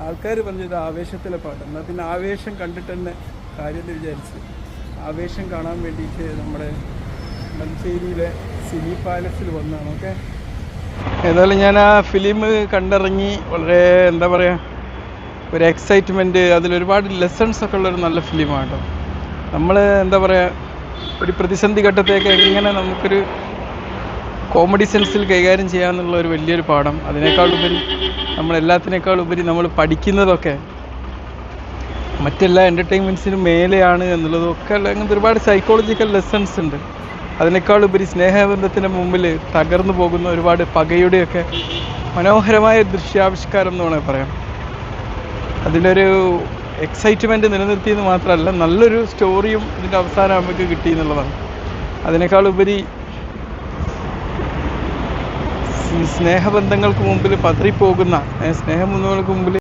ആൾക്കാർ പറഞ്ഞത് ആവേശത്തിലെ പാട്ട്. എന്നാൽ പിന്നെ ആവേശം കണ്ടിട്ട് തന്നെ കാര്യമെന്ന് വിചാരിച്ച് ആവേശം കാണാൻ വേണ്ടിയിട്ട് നമ്മുടെ മഞ്ചേരിയിലെ സിനി പാലസിൽ വന്നതാണ്. ഓക്കെ, ഏതായാലും ഞാൻ ആ ഫിലിം കണ്ടിറങ്ങി. വളരെ എന്താ പറയുക, ഒരു എക്സൈറ്റ്മെൻറ്റ്, അതിലൊരുപാട് ലെസൺസൊക്കെ ഉള്ളൊരു നല്ല ഫിലിമാണ്. നമ്മൾ എന്താ പറയുക, ഒരു പ്രതിസന്ധി ഘട്ടത്തേക്ക് എങ്ങനെ നമുക്കൊരു കോമഡി സെൻസിൽ കൈകാര്യം ചെയ്യാമെന്നുള്ള ഒരു വലിയൊരു പാഠം. അതിനേക്കാളുപരി നമ്മളെല്ലാത്തിനേക്കാളുപരി നമ്മൾ പഠിക്കുന്നതൊക്കെ മറ്റെല്ലാ എൻ്റർടൈൻമെൻറ്റ്സിനും മേലെയാണ് എന്നുള്ളതൊക്കെ അങ്ങനത്തെ ഒരുപാട് സൈക്കോളജിക്കൽ ലെസൺസ് ഉണ്ട്. അതിനേക്കാളുപരി സ്നേഹബന്ധത്തിൻ്റെ മുമ്പിൽ തകർന്നു പോകുന്ന ഒരുപാട് പകയുടെയൊക്കെ മനോഹരമായ ദൃശ്യാവിഷ്കാരം എന്ന് വേണമെങ്കിൽ പറയാം. അതിലൊരു എക്സൈറ്റ്മെൻറ്റ് നിലനിർത്തിയെന്ന് മാത്രമല്ല, നല്ലൊരു സ്റ്റോറിയും ഇതിൻ്റെ അവസാനം നമുക്ക് കിട്ടി എന്നുള്ളതാണ്. അതിനേക്കാളുപരി സ്നേഹബന്ധങ്ങൾക്ക് മുമ്പിൽ പതറിപ്പോകുന്ന, സ്നേഹബന്ധങ്ങൾക്ക് മുമ്പിൽ